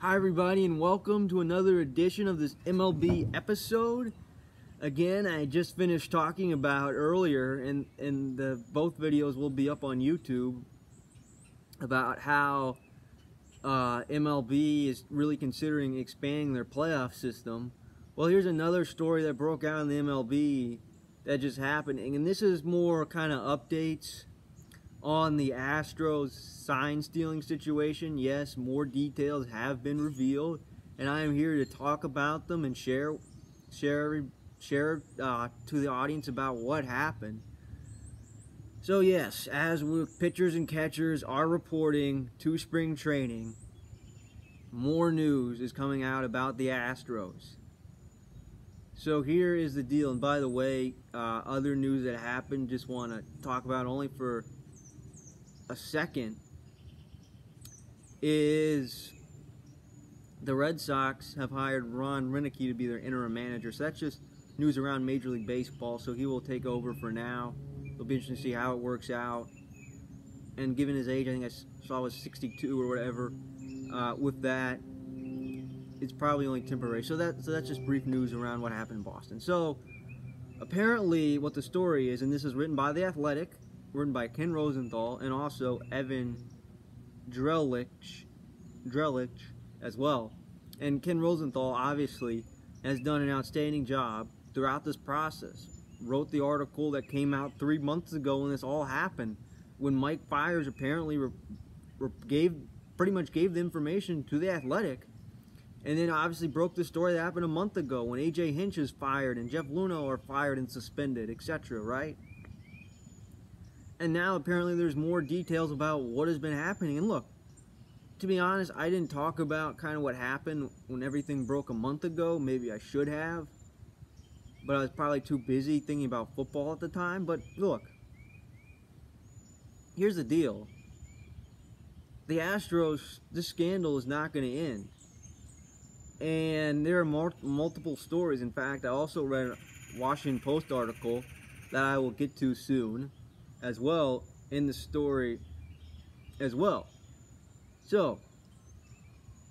Hi everybody, and welcome to another edition of this MLB episode. Again, I just finished talking about earlier, and both videos will be up on YouTube, about how MLB is really considering expanding their playoff system. Well, here's another story that broke out in the MLB that just happened, and this is more kind of updates on the Astros sign stealing situation. Yes, more details have been revealed, and I am here to talk about them and share to the audience about what happened. So yes, as pitchers and catchers are reporting to spring training, more news is coming out about the Astros. So here is the deal, and by the way, other news that happened, just want to talk about only for a second, is the Red Sox have hired Ron Renicky to be their interim manager. So that's just news around Major League Baseball. So he will take over for now. It'll be interesting to see how it works out. And given his age, I think I saw was 62 or whatever. With that, it's probably only temporary. So that's just brief news around what happened in Boston. So apparently, what the story is, and this is written by The Athletic, written by Ken Rosenthal, and also Evan Drellich as well. And Ken Rosenthal obviously has done an outstanding job throughout this process. Wrote the article that came out 3 months ago when this all happened, when Mike Fiers apparently pretty much gave the information to The Athletic, and then obviously broke the story that happened a month ago when A.J. Hinch is fired and Jeff Luhnow are fired and suspended, etc., right? And now apparently there's more details about what has been happening. And look, to be honest, I didn't talk about kind of what happened when everything broke a month ago. Maybe I should have, but I was probably too busy thinking about football at the time. But look, here's the deal. The Astros, this scandal is not going to end. And there are multiple stories. In fact, I also read a Washington Post article that I will get to soon as well in the story as well. So,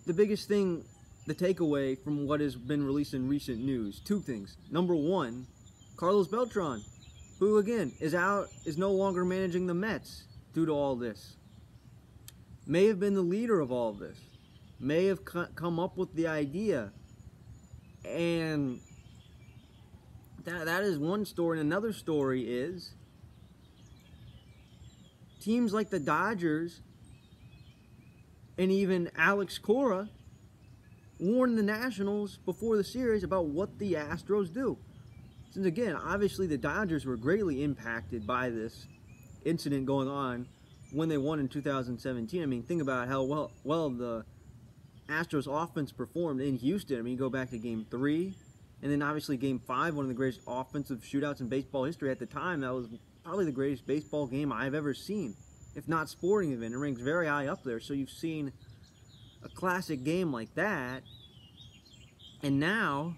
the biggest thing, the takeaway from what has been released in recent news, two things. Number one, Carlos Beltran, who again is no longer managing the Mets due to all this. May have been the leader of all of this. May have come up with the idea. And that is one story. And another story is teams like the Dodgers and even Alex Cora warned the Nationals before the series about what the Astros do. Since again, obviously the Dodgers were greatly impacted by this incident going on when they won in 2017. I mean, think about how well the Astros offense performed in Houston. I mean, you go back to Game 3, and then obviously Game 5, one of the greatest offensive shootouts in baseball history at the time. That was probably the greatest baseball game I've ever seen, if not sporting event. It ranks very high up there. So you've seen a classic game like that, and now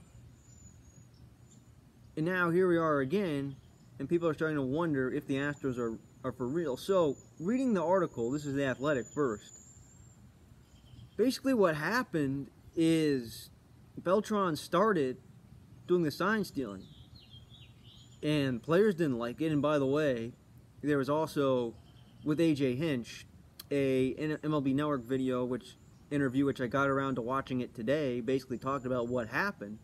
here we are again, and people are starting to wonder if the Astros are for real. So reading the article, this is The Athletic first. Basically what happened is Beltran started doing the sign stealing, and players didn't like it. And by the way, there was also, with A.J. Hinch, a MLB Network interview which I got around to watching it today, basically talked about what happened.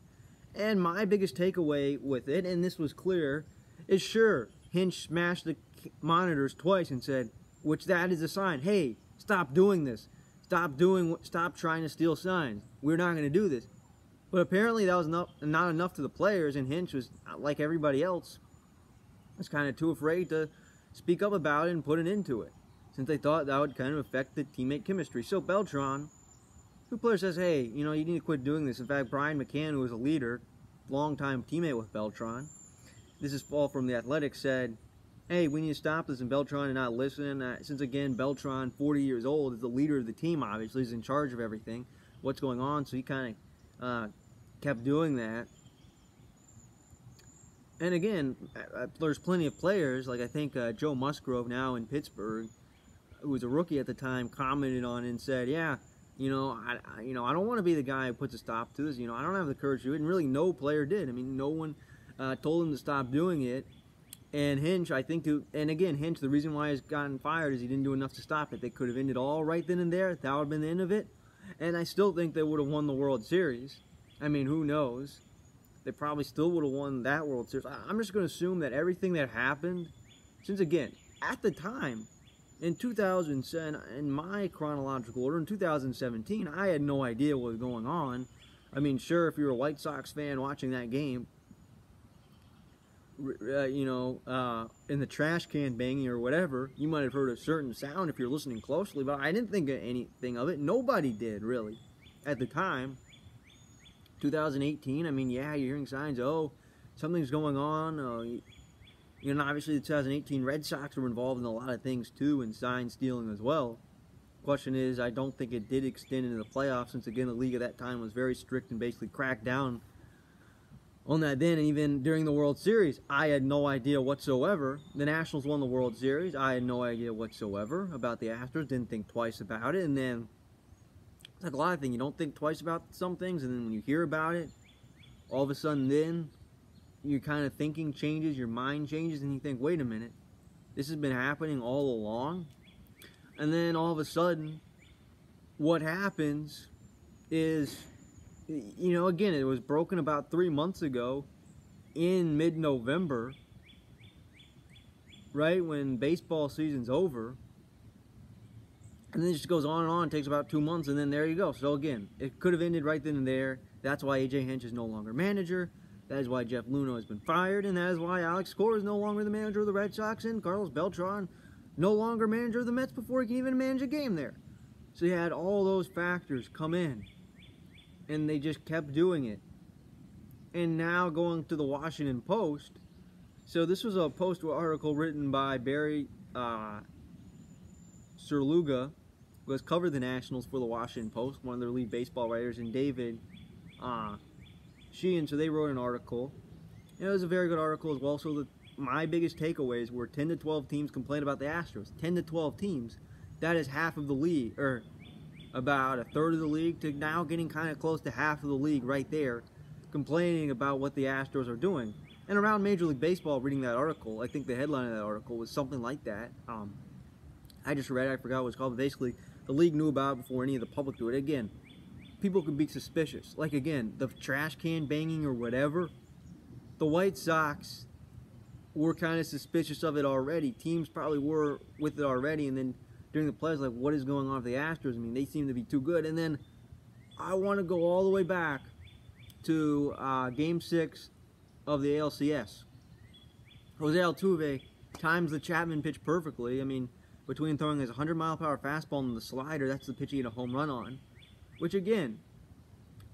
And my biggest takeaway with it, and this was clear, is sure, Hinch smashed the monitors twice and said, which that is a sign, hey, stop doing this. Stop trying to steal signs. We're not going to do this. But apparently that was not enough to the players, and Hinch was, like everybody else, was kind of too afraid to speak up about it and put an end to it, since they thought that would kind of affect the teammate chemistry. So Beltran, the player says, hey, you need to quit doing this. In fact, Brian McCann, who was a leader, longtime teammate with Beltran, this is all from The Athletic, said, hey, we need to stop this, and Beltran did not listen. Since, again, Beltran, 40 years old, is the leader of the team, obviously. He's in charge of everything, what's going on, so he kind of kept doing that. And again, there's plenty of players, like I think Joe Musgrove now in Pittsburgh, who was a rookie at the time, commented on it and said, yeah, I don't want to be the guy who puts a stop to this. I don't have the courage to do it, and really no player did. I mean, no one told him to stop doing it. And Hinch, I think, Hinch, the reason why he's gotten fired is he didn't do enough to stop it. They could have ended all right then and there. That would have been the end of it. And I still think they would have won the World Series. I mean, who knows? They probably still would have won that World Series. I'm just going to assume that everything that happened, since again, at the time, in 2007, in my chronological order, in 2017, I had no idea what was going on. I mean, sure, if you're a White Sox fan watching that game, in the trash can banging or whatever, you might have heard a certain sound if you're listening closely, but I didn't think of anything of it. Nobody did, really, at the time. 2018, I mean, yeah, you're hearing signs, oh, something's going on. Obviously the 2018 Red Sox were involved in a lot of things too, and sign stealing as well. Question is, I don't think it did extend into the playoffs, since again the league at that time was very strict and basically cracked down on that then. And even during the World Series, I had no idea whatsoever. The Nationals won the World Series. I had no idea whatsoever about the Astros. Didn't think twice about it. And then it's like a lot of things. You don't think twice about some things, and then when you hear about it, all of a sudden then your kind of thinking changes, your mind changes, and you think, wait a minute, this has been happening all along. And then all of a sudden, what happens is, again, it was broken about 3 months ago in mid-November, right when baseball season's over. And then it just goes on and on. It takes about 2 months, and then there you go. So again, it could have ended right then and there. That's why A.J. Hinch is no longer manager. That is why Jeff Luhnow has been fired, and that is why Alex Cora is no longer the manager of the Red Sox, and Carlos Beltran no longer manager of the Mets before he can even manage a game there. So you had all those factors come in, and they just kept doing it. And now going to the Washington Post. So this was a Post article written by Barry Serluga, who has covered the Nationals for the Washington Post, one of their lead baseball writers, and David Sheehan. So they wrote an article. And it was a very good article as well. So my biggest takeaways were 10 to 12 teams complain about the Astros. 10 to 12 teams. That is half of the league, or about a third of the league, to now getting kind of close to half of the league right there, complaining about what the Astros are doing. And around Major League Baseball, reading that article, I think the headline of that article was something like that. I just read it, I forgot what it's called, but basically the league knew about it before any of the public do it. Again, people can be suspicious. Like again, the trash can banging or whatever, the White Sox were kind of suspicious of it already. Teams probably were with it already, and then during the playoffs, like, what is going on with the Astros? I mean, they seem to be too good. And then I want to go all the way back to Game 6 of the ALCS. Jose Altuve times the Chapman pitch perfectly. I mean, between throwing his 100-mile-per-hour fastball and the slider, that's the pitch he hit a home run on. Which, again,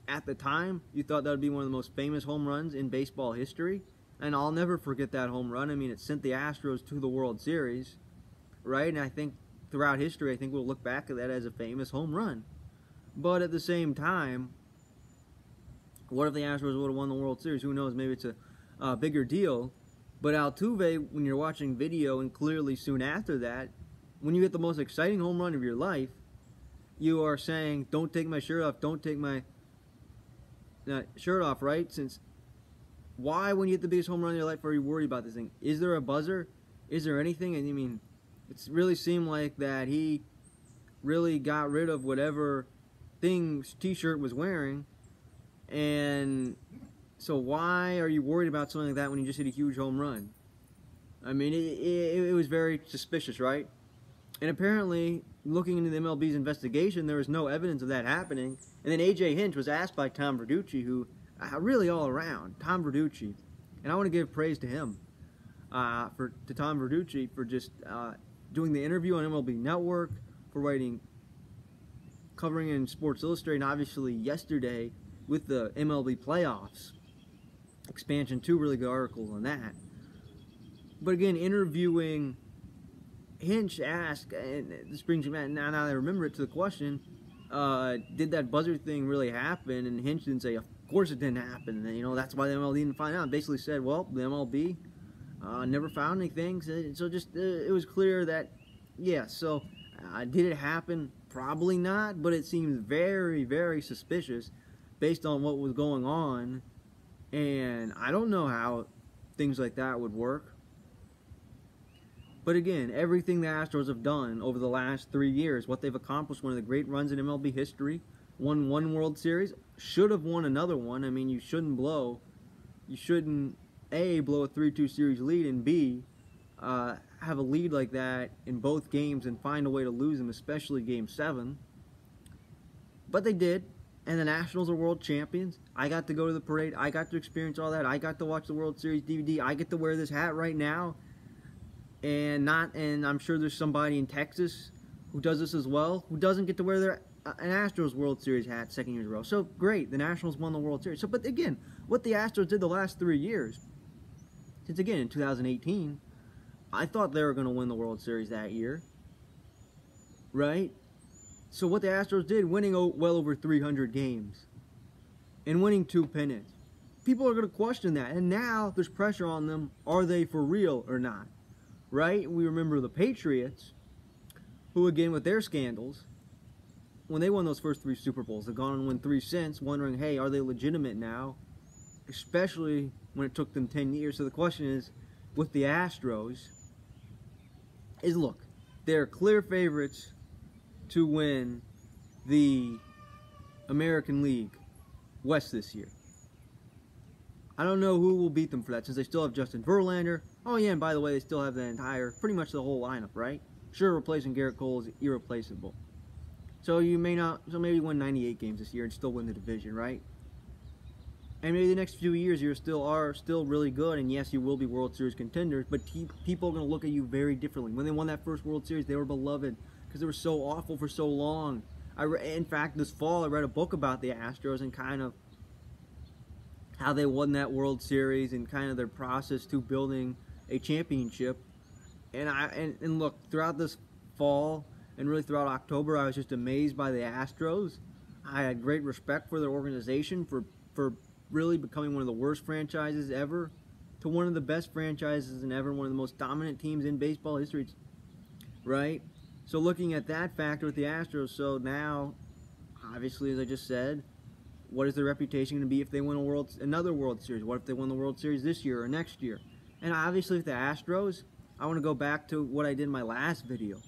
at the time, you thought that would be one of the most famous home runs in baseball history. And I'll never forget that home run. I mean, it sent the Astros to the World Series, right? And I think throughout history, I think we'll look back at that as a famous home run. But at the same time, what if the Astros would have won the World Series? Who knows? Maybe it's a bigger deal. But Altuve, when you're watching video, and clearly soon after that, when you get the most exciting home run of your life, you are saying, don't take my shirt off, don't take my shirt off, right? Since, why, when you get the biggest home run of your life, are you worried about this thing? Is there a buzzer? Is there anything? And I mean, it really seemed like that he really got rid of whatever thing T-shirt was wearing. And so why are you worried about something like that when you just hit a huge home run? I mean, it was very suspicious, right? And apparently, looking into the MLB's investigation, there was no evidence of that happening. And then A.J. Hinch was asked by Tom Verducci, who, really all around, Tom Verducci, and I want to give praise to him, to Tom Verducci for just doing the interview on MLB Network, for covering in Sports Illustrated, and obviously yesterday with the MLB playoffs expansion, 2 really good articles on that. But again, interviewing Hinch asked, and this brings me back, now that I remember it, to the question, did that buzzer thing really happen? And Hinch didn't say, of course it didn't happen. And, that's why the MLB didn't find out. Basically said, well, the MLB never found anything. So just, it was clear that, yeah, so did it happen? Probably not, but it seems very, very suspicious based on what was going on. And I don't know how things like that would work. But again, everything the Astros have done over the last 3 years, what they've accomplished, one of the great runs in MLB history, won one World Series, should have won another one. I mean, you shouldn't, A, blow a 3-2 series lead, and B, have a lead like that in both games and find a way to lose them, especially Game 7. But they did, and the Nationals are world champions. I got to go to the parade. I got to experience all that. I got to watch the World Series DVD. I get to wear this hat right now. And I'm sure there's somebody in Texas who does this as well, who doesn't get to wear an Astros World Series hat 2nd year in a row. So great, the Nationals won the World Series. So, but again, what the Astros did the last 3 years, since again in 2018, I thought they were going to win the World Series that year, right? So what the Astros did, winning well over 300 games and winning 2 pennants, people are going to question that. And now there's pressure on them. Are they for real or not? Right? We remember the Patriots, who again with their scandals, when they won those first 3 Super Bowls, they've gone on and won 3 since, wondering, hey, are they legitimate now? Especially when it took them 10 years. So the question is, with the Astros, is look, they're clear favorites to win the American League West this year. I don't know who will beat them for that, since they still have Justin Verlander. Oh yeah, and by the way, they still have pretty much the whole lineup, right? Sure, replacing Garrett Cole is irreplaceable. So maybe win 98 games this year and still win the division, right? And maybe the next few years you are still really good, and yes, you will be World Series contenders, but people are going to look at you very differently. When they won that first World Series, they were beloved because they were so awful for so long. In fact, this fall, I read a book about the Astros and kind of how they won that World Series and kind of their process to building a championship. And look, throughout this fall and really throughout October, I was just amazed by the Astros. I had great respect for their organization for really becoming one of the worst franchises ever to one of the best franchises in ever, one of the most dominant teams in baseball history, right? So looking at that factor with the Astros, so now, obviously, as I just said, what is their reputation going to be if they win another World Series? What if they win the World Series this year or next year? And obviously with the Astros, I want to go back to what I did in my last video.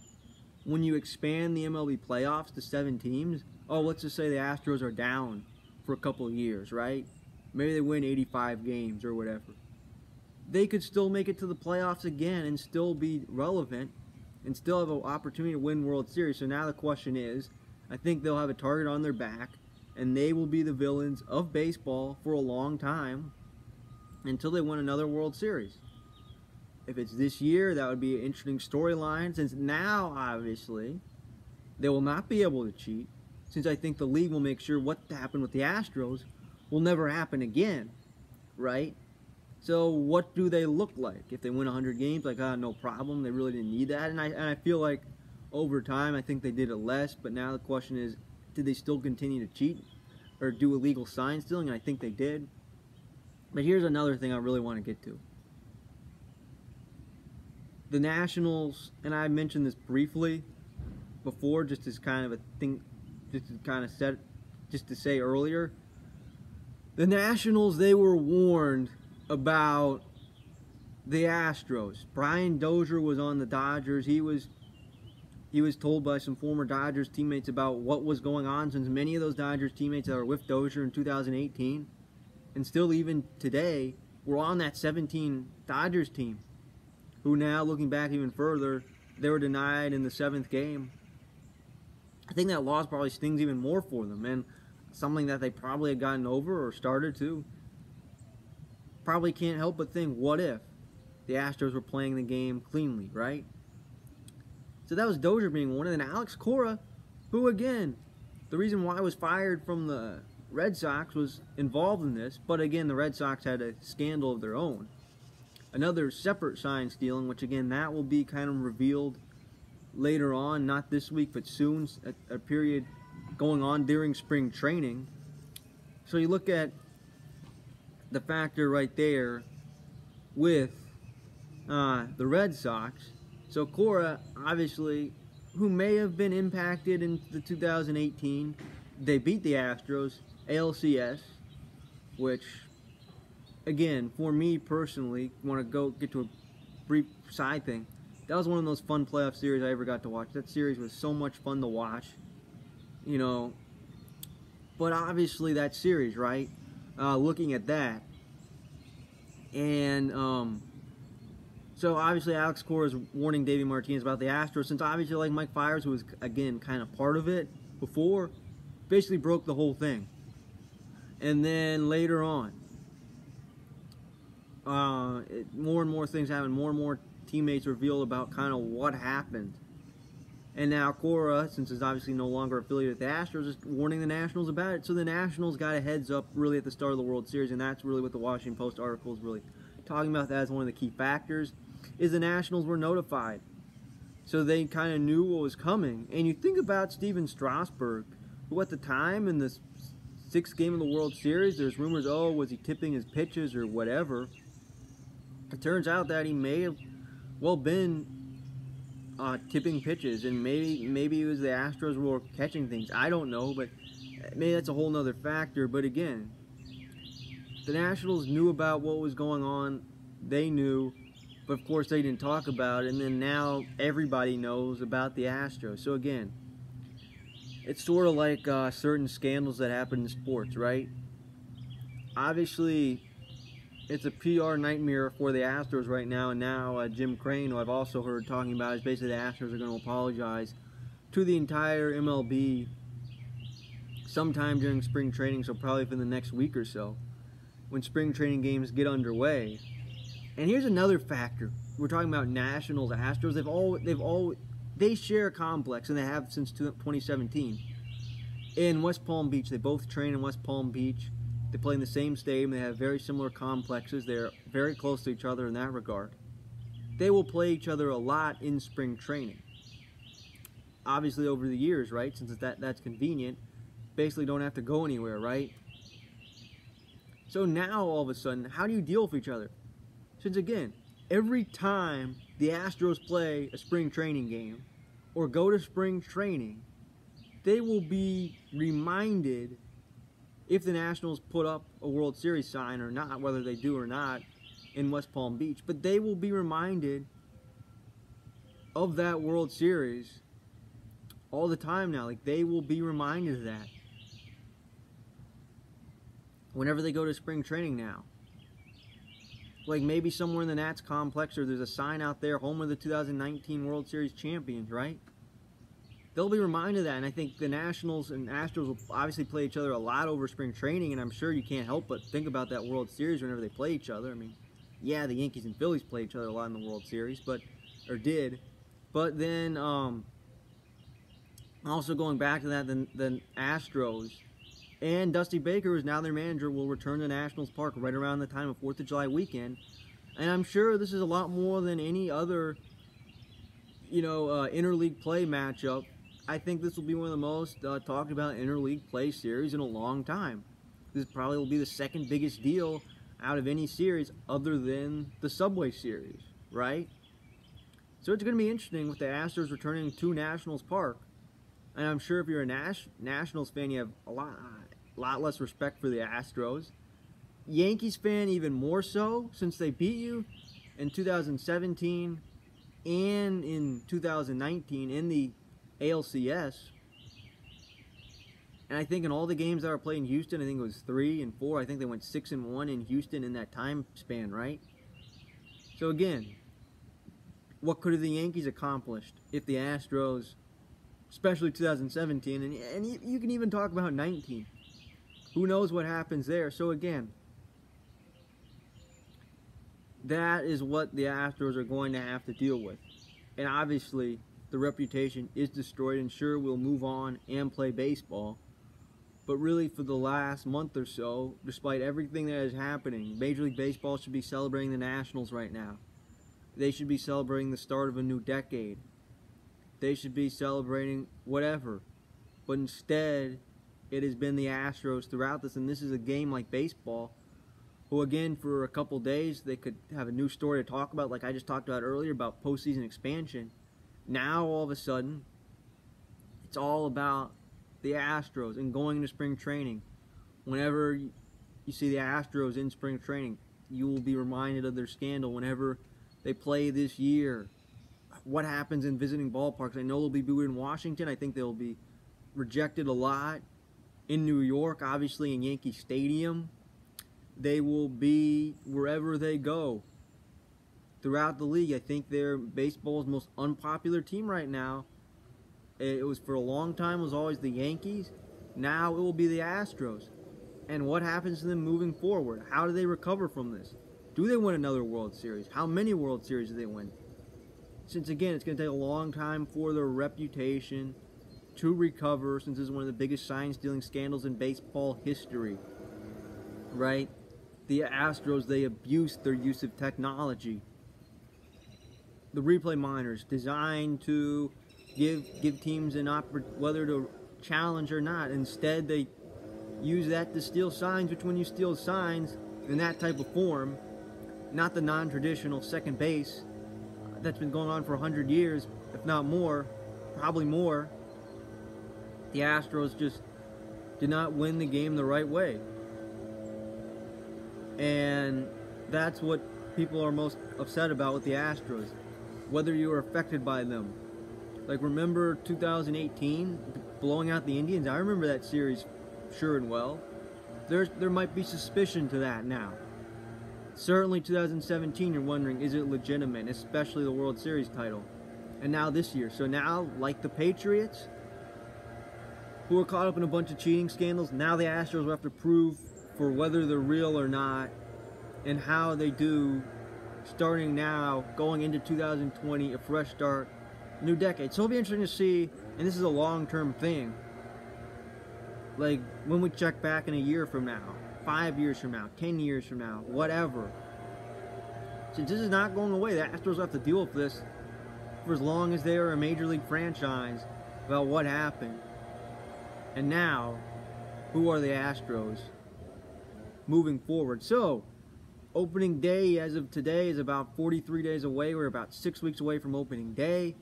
When you expand the MLB playoffs to 7 teams, let's just say the Astros are down for a couple of years, right? Maybe they win 85 games or whatever. They could still make it to the playoffs again and still be relevant and still have an opportunity to win World Series. So now the question is, I think they'll have a target on their back, and they will be the villains of baseball for a long time until they win another World Series. If it's this year, that would be an interesting storyline, since now, obviously, they will not be able to cheat, since I think the league will make sure what happened with the Astros will never happen again, right? So what do they look like? If they win 100 games, like, no problem, they really didn't need that. And I feel like over time, I think they did it less, but now the question is, did they still continue to cheat or do illegal sign stealing? And I think they did. But here's another thing I really want to get to. The Nationals, and I mentioned this briefly before, just as kind of a thing, just to say earlier, the Nationals, they were warned about the Astros. Brian Dozier was on the Dodgers. He was told by some former Dodgers teammates about what was going on, since many of those Dodgers teammates that were with Dozier in 2018 and still even today were on that 17 Dodgers team, who now, looking back even further, they were denied in the 7th game. I think that loss probably stings even more for them, and something that they probably had gotten over or started to. Probably can't help but think, what if the Astros were playing the game cleanly, right? So that was Dozier being one. And then Alex Cora, who again, the reason why I was fired from the Red Sox was involved in this, but again, the Red Sox had a scandal of their own. Another separate sign stealing, which again, that will be kind of revealed later on, not this week, but soon, a period going on during spring training. So you look at the factor right there with the Red Sox. So Cora, obviously, who may have been impacted in the 2018. They beat the Astros, ALCS, which, again, for me personally, want to go get to a brief side thing. That was one of those fun playoff series I ever got to watch. That series was so much fun to watch, you know. But obviously that series, right? Looking at that, and so obviously Alex Cora is warning Davey Martinez about the Astros, since obviously like Mike Fiers, who was again kind of part of it before, basically broke the whole thing. And then later on, more and more things happened. More and more teammates revealed about kind of what happened. And now Cora, since he's obviously no longer affiliated with the Astros, is warning the Nationals about it. So the Nationals got a heads up really at the start of the World Series, and that's really what the Washington Post article is really talking about. That as one of the key factors, is the Nationals were notified. So they kind of knew what was coming. And you think about Steven Strasburg, who at the time in the 6th game of the World Series, there's rumors, oh, was he tipping his pitches or whatever. It turns out that he may have, well, been tipping pitches, and maybe it was the Astros were catching things. I don't know, but maybe that's a whole nother factor. But again, the Nationals knew about what was going on. They knew, but of course they didn't talk about it. And then now everybody knows about the Astros. So again, it's sort of like certain scandals that happen in sports, right? Obviously, it's a PR nightmare for the Astros right now, and now Jim Crane, who I've also heard talking about, is basically the Astros are going to apologize to the entire MLB sometime during spring training, so probably within the next week or so, when spring training games get underway. And here's another factor. We're talking about Nationals, Astros. They share a complex, and they have since 2017. In West Palm Beach, they both train in West Palm Beach. They play in the same stadium. They have very similar complexes. They're very close to each other in that regard. They will play each other a lot in spring training. Obviously over the years, right? Since that's convenient. Basically don't have to go anywhere, right? So now all of a sudden, how do you deal with each other? Since again, every time the Astros play a spring training game or go to spring training, they will be reminded if the Nationals put up a World Series sign or not, whether they do or not, in West Palm Beach. But they will be reminded of that World Series all the time now. Like, they will be reminded of that whenever they go to spring training now. Like, maybe somewhere in the Nats complex, or there's a sign out there, home of the 2019 World Series champions, right? They'll be reminded of that, and I think the Nationals and Astros will obviously play each other a lot over spring training, and I'm sure you can't help but think about that World Series whenever they play each other. I mean, yeah, the Yankees and Phillies play each other a lot in the World Series, but then also going back to that, the Astros and Dusty Baker, who's now their manager, will return to Nationals Park right around the time of 4th of July weekend, and I'm sure this is a lot more than any other, interleague play matchup. I think this will be one of the most talked about interleague play series in a long time. This probably will be the second biggest deal out of any series other than the Subway Series, right? So it's going to be interesting with the Astros returning to Nationals Park. And I'm sure if you're a Nationals fan, you have a lot less respect for the Astros. Yankees fan even more so, since they beat you in 2017 and in 2019 in the ALCS. And I think in all the games that were played in Houston, I think it was 3 and 4. I think they went 6 and 1 in Houston in that time span, right? So again, what could have the Yankees accomplished if the Astros, especially 2017, and you can even talk about 19. Who knows what happens there? So again, that is what the Astros are going to have to deal with. And obviously, the reputation is destroyed, and sure, we'll move on and play baseball. But really, for the last month or so, despite everything that is happening, Major League Baseball should be celebrating the Nationals right now. They should be celebrating the start of a new decade. They should be celebrating whatever. But instead, it has been the Astros throughout this, and this is a game like baseball, who again, for a couple days, they could have a new story to talk about, like I just talked about earlier, about postseason expansion. Now, all of a sudden, It's all about the Astros and going into spring training. Whenever you see the Astros in spring training, you will be reminded of their scandal. Whenever they play this year, what happens in visiting ballparks. I know they'll be booed in Washington. I think they'll be rejected a lot in New York, obviously in Yankee Stadium. They will be wherever they go throughout the league. I think they're baseball's most unpopular team right now. It was for a long time, it was always the Yankees. Now it will be the Astros. And what happens to them moving forward? How do they recover from this? Do they win another World Series? How many World Series do they win? Since, again, it's going to take a long time for their reputation to recover, since this is one of the biggest sign-stealing scandals in baseball history, right? The Astros, they abused their use of technology. The replay monitors designed to give teams an opportunity, whether to challenge or not. Instead, they use that to steal signs, which when you steal signs in that type of form, not the non-traditional second base that's been going on for 100 years, if not more, probably more, the Astros just did not win the game the right way. And that's what people are most upset about with the Astros, whether you were affected by them. Like, remember 2018, blowing out the Indians? I remember that series sure and well. There might be suspicion to that now. Certainly 2017, you're wondering, is it legitimate, especially the World Series title? And now this year. So now, like the Patriots, who are caught up in a bunch of cheating scandals, now the Astros will have to prove for whether they're real or not, and how they do starting now, going into 2020, a fresh start, new decade. So it'll be interesting to see, and this is a long-term thing, like when we check back in a year from now, 5 years from now, 10 years from now, whatever. Since this is not going away, the Astros will have to deal with this for as long as they are a major league franchise about what happened. And now, who are the Astros moving forward? So, opening day as of today is about 43 days away. We're about 6 weeks away from opening day.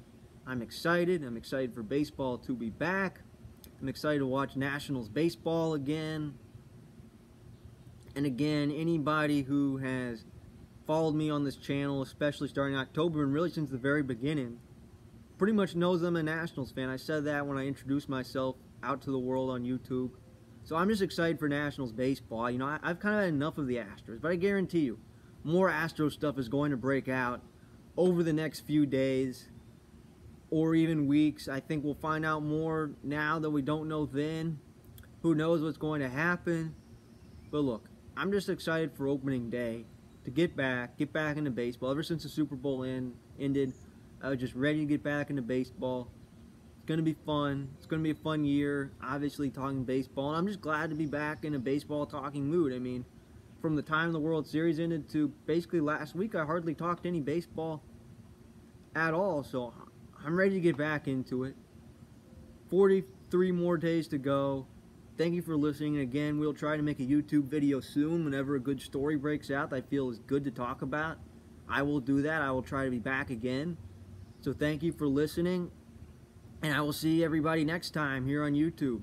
I'm excited. I'm excited for baseball to be back. I'm excited to watch Nationals baseball again. And again, anybody who has followed me on this channel, especially starting October and really since the very beginning, pretty much knows I'm a Nationals fan. I said that when I introduced myself out to the world on YouTube. So I'm just excited for Nationals baseball. You know, I've kind of had enough of the Astros, but I guarantee you, more Astros stuff is going to break out over the next few days or even weeks. I think we'll find out more now that we don't know then. Who knows what's going to happen? But look, I'm just excited for opening day to get back into baseball. Ever since the Super Bowl ended, I was just ready to get back into baseball. It's going to be fun. It's going to be a fun year, obviously, talking baseball. And I'm just glad to be back in a baseball talking mood. I mean, from the time the World Series ended to basically last week, I hardly talked any baseball at all. So I'm ready to get back into it. 43 more days to go. Thank you for listening. And again, we'll try to make a YouTube video soon whenever a good story breaks out that I feel is good to talk about. I will do that. I will try to be back again. So thank you for listening. And I will see everybody next time here on YouTube.